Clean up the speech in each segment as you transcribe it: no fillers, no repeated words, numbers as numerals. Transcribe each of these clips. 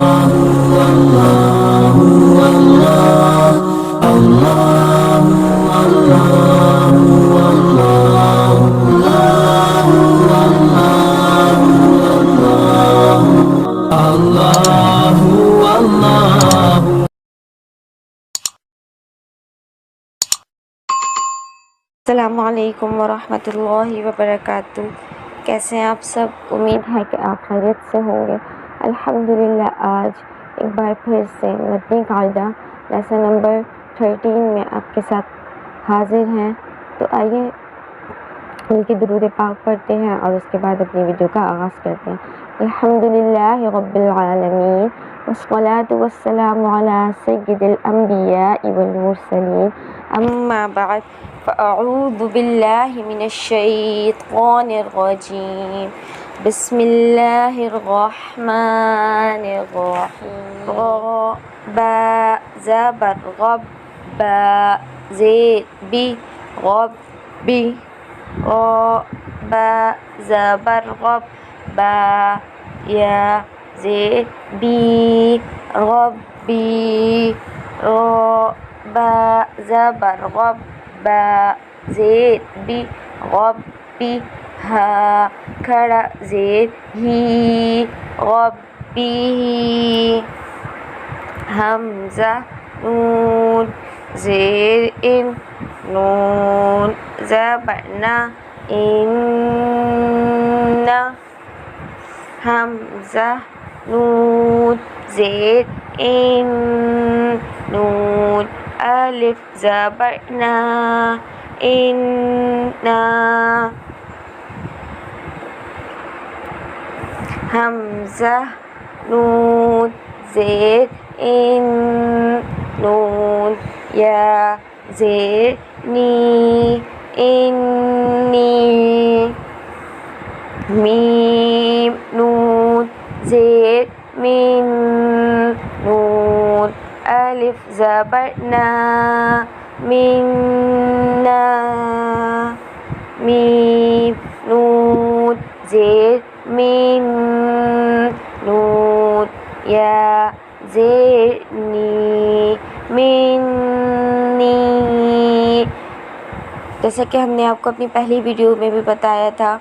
अस्सलामुअलैकुम वरहमतुल्लाहि वबरकातुह। कैसे हैं आप सब? उम्मीद है कि आप खैरियत से होंगे। अल्हम्दुलिल्लाह आज एक बार फिर से मदनी कायदा लेसन नंबर 13 में आपके साथ हाजिर हैं। तो आइए मिलके दुरूद पाक पढ़ते हैं और उसके बाद अपनी वीडियो का आगाज़ करते हैं। अल्हम्दुलिल्लाहि रब्बिल आलमीन वस्सलातु वस्सलामु अला सय्यिदिल अंबियाइ वल मुरसलीन अम्मा बाद फ़अऊज़ु बिल्लाहि मिनश शैतानिर रजीम। बिस्मिल्लाहिर रहमानिर रहीम। बा ज़बर गब बा ज़ेद बी गब बी बा ज़बर गब बा या ज़ेद बी गब बी बा ज़बर गब बा ज़ेद बी गब बी हा खड़ा ज़ेद ही गब बी हमज़ा नून ज़ेर इन नून ज़बर ना इन्ना हमज़ा नून ज़ेर इन नून अलिफ ज़बर ना इन्ना हमज़ा नून ज़ेर इन नून या ज़ेर नी इन्नी मीम नून ज़ेर मिन नून अलिफ ज़बर ना मिन्ना मीम नून ज़ेर मिन नून या ज़ेर नी मिन्नी। जैसे कि हमने आपको अपनी पहली वीडियो में भी बताया था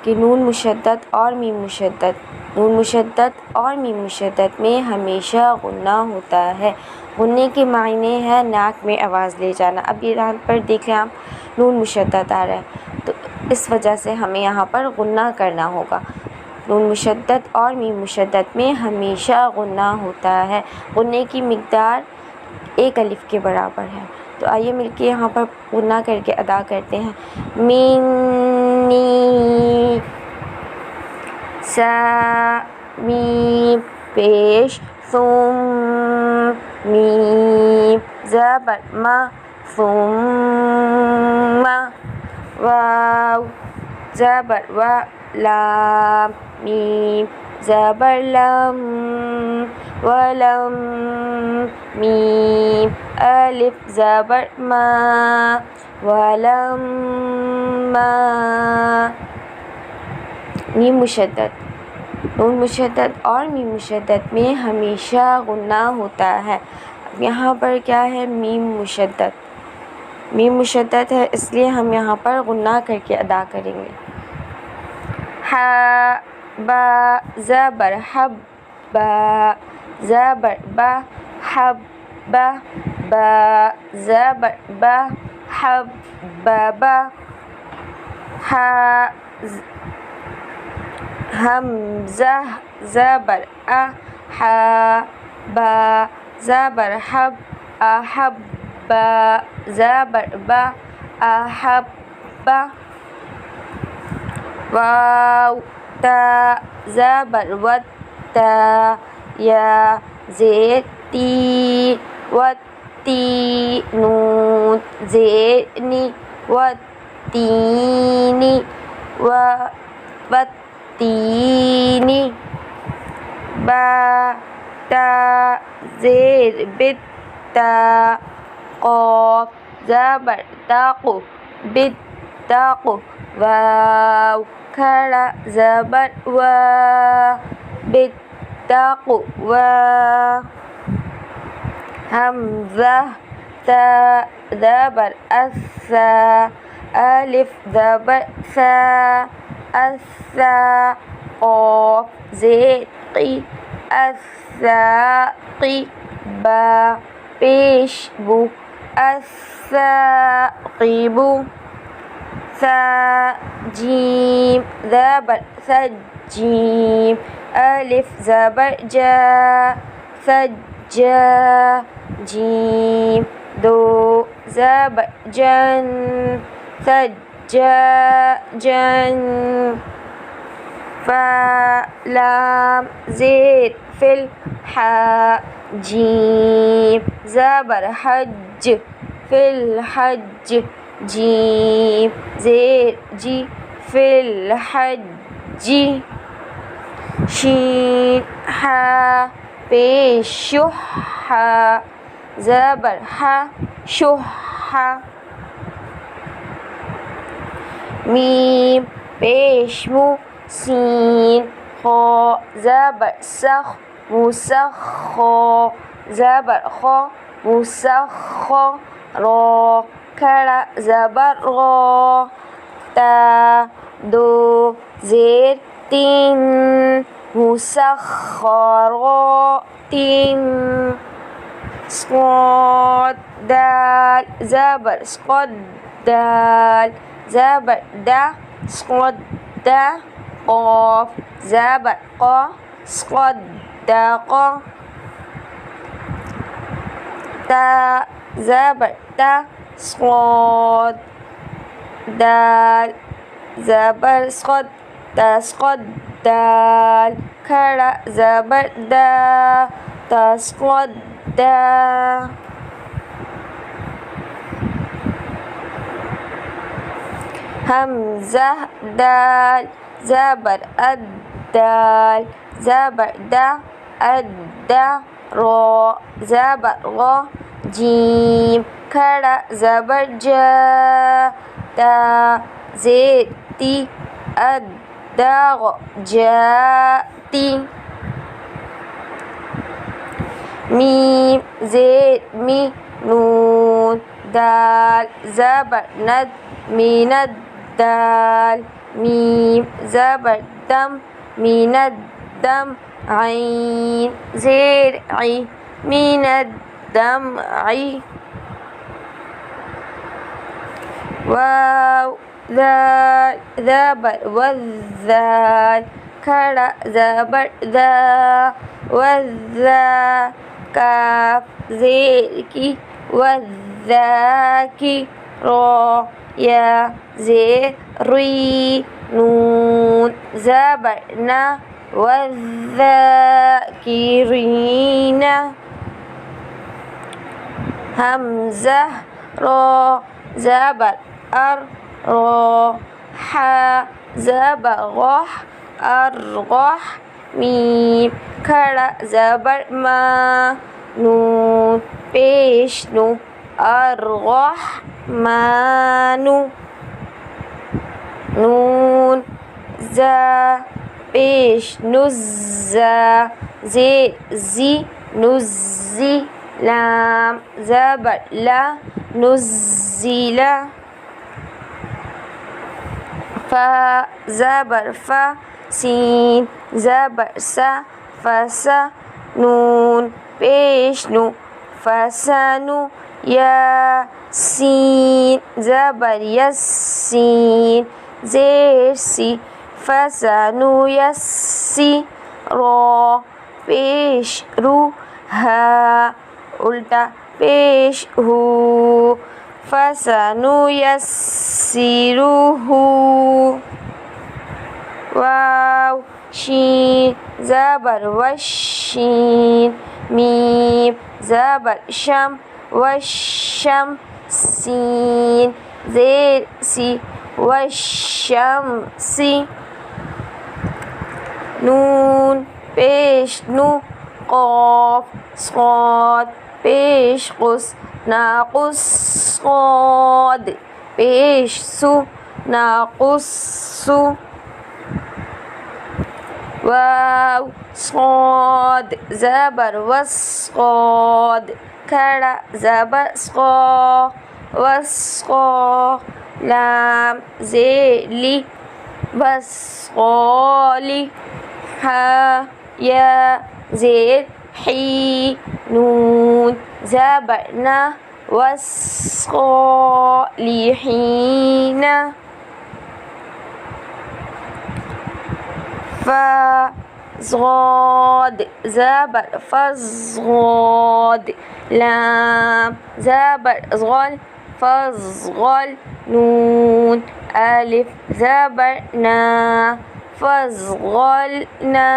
कि नून मुशद्दद और मीम मुशद्दद, नून मुशद्दद और मीम मुशद्दद में हमेशा गुन्ना होता है। गुन्ने के मायने है नाक में आवाज़ ले जाना। अब ये यहाँ पर देखें आप, नून मुशद्दद आ रहा है तो इस वजह से हमें यहाँ पर गुन्ना करना होगा। नून मुशद्दद और मीम मुशद्दद में हमेशा गुन्ना होता है। गुन्ने की मिक़दार एक अलिफ के बराबर है। तो आइए मिलके यहाँ पर गुन्ना करके अदा करते हैं। मिन्नी सा मीम पेश सुम मीम ज़बर मा सुम्मा वाव ज़बर वा लाम मीम ज़बर लम वलम मीम अलिफ ज़बर मा वलम मा मीम मुशद्दद, नून मुशद्दद और मीम मुशद्दद में हमेशा गुन्ना होता है। अब यहाँ पर क्या है, मीम मुशद्दद, मीम मुशद्दद है इसलिए हम यहाँ पर गुन्ना करके अदा करेंगे। हा बा ज़बर हब बा ज़बर बा हब बा बा ज़बर बा हब बा हा हमज़ा ज़बर आ हा बा ज़बर हब अहब बा ज़बर बा अहब बा वाव ता ज़बर वत ता या ज़ेर ती वत्ती नून ज़ेर नी वत्तीनी वत्तीनी बा ता ज़ेर बित ता क़ाफ़ ज़बर ताक़ु बित ताक़ु वाव खड़ा ज़बर वा बित تقوى همزة ثاء ذبر الثاء ألف ذبر ثاء الثاء قاف زين قي الثاق با پیش بو الثاقب ثاء جيم ذبر ثجيم ألف زبر جا ثجا جيم دو زبر جن ثجا جن فا لام زيد في الحاء جيم زبر حج في الحج جيم زيد جي في الحج شين حا پیش شح زبر ح شح ميم پیش مو سين خا زبر سخ مسخ زبر خا مسخ را کر زبر را تا دو زیر تین مسخرات صاد دال زبر صاد دال زبر دا صاد دا قاف زبر قا صاد دقا تا زبر تا صاد دال زبر صاد تسقط دال كرا زبر دا تسقط دا همزة دال زبر الدال زبر دا الدا را زبر غا جيم كرا زبر جا تا زيد تي الداغ جاتي ميم زيد مي نون دال زبر ند من الدال ميم زبر دم من الدم عين زير عي من الدمع واو ذال ذبر والذال كرا زبر ذا والذا كاف زيركي والذاكي را يا زيري نون زبرنا والذاكرين همزة را زبر أر را حا زبر غح أرغح ميم كرا زبر ما نون پیش نو أرغح مانو نون زا پیش نزا زي زي نزي لام زبر لا نزلا فا زبر فا سين زبر سا فسا نون پیش نو فسانو يا سين زبر يسين زير سي فسانو يسي را پیش رو ها الٹا پیش هو فسنو يسره واو شين زبر والشين ميم زبر شم والشم سين زير سي والشمس نون پیش نو قاف صاد پیش قس ناقص صاد پیش سو ناقص سو वाव صاد زبر وصاد खड़ा زبر صا وصا لام زيلي وصالي ها يا زير حي نون زبرنا والصالحين فصاد زبر فصاد لام زبر صغل فصغل نون ألف زبرنا فصغلنا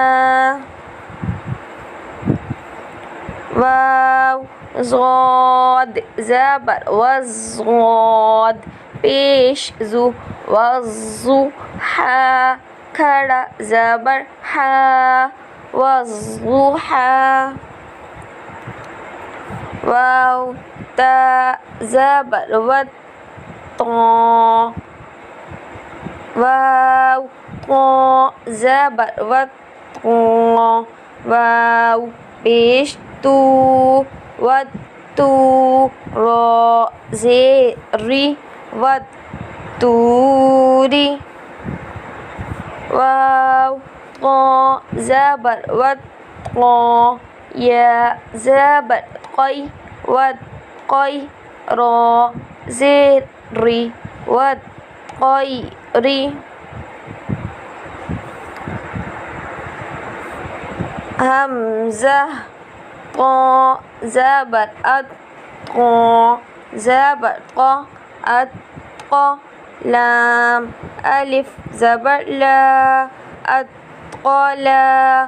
واو صاد زبر وصاد پیش زو وضو حا खड़ा زبر حا والضحى واو تا زبر والطا واو طا زبر والطا واو پیش تو والتو را زری والتوري واو طا زبر والطا يا زبر قي والقي را زري والطير همزة طا زبر أطقى زبر قا أطقى لام ألف زبر لا أتقلا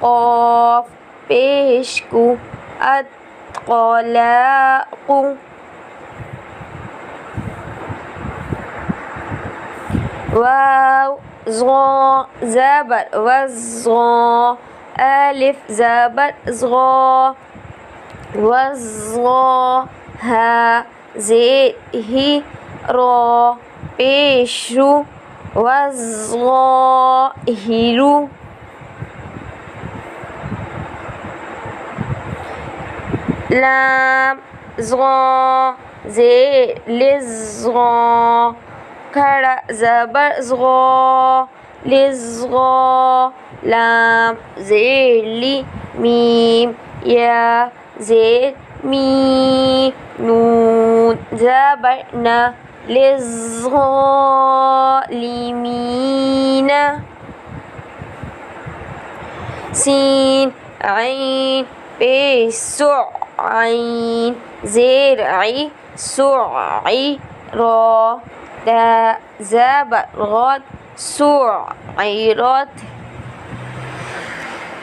قاف بيشكو أتقلاق واو زغا زبر وزغا ألف زبر زغا وزغا ها زي هي را پیشرو والظاهر لام زغا زي لزغا खड़ा زبر زغا لزغا لام زيلي ميم يا زير مي نون زبرنا للظالمين سين عين بسع عين زرعي سعي را دا زبر غد سعيرات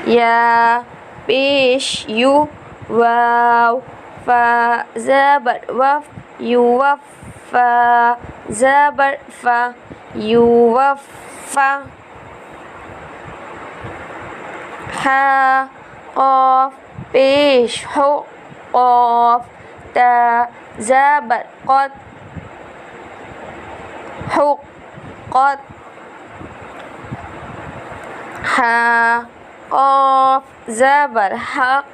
يا بيش يو واو فا زبر وف يوفى زبر فا يوفى حا قاف بيش حو قاف تا زبر قد حق قد حا قاف زبر حق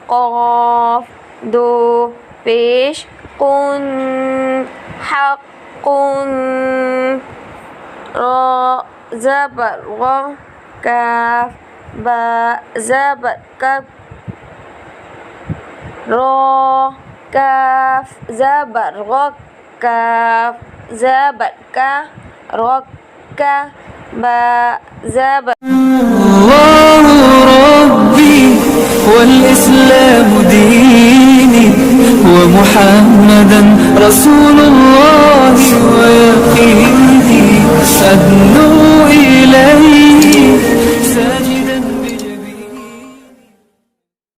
قاف دو پیش قن حق را زبر غ کاف با زبر کف را کاف زبر غ کاف زبر کا را کا با زبر الله ربي والإسلام ديني ومحمدا رسول الله ويقيني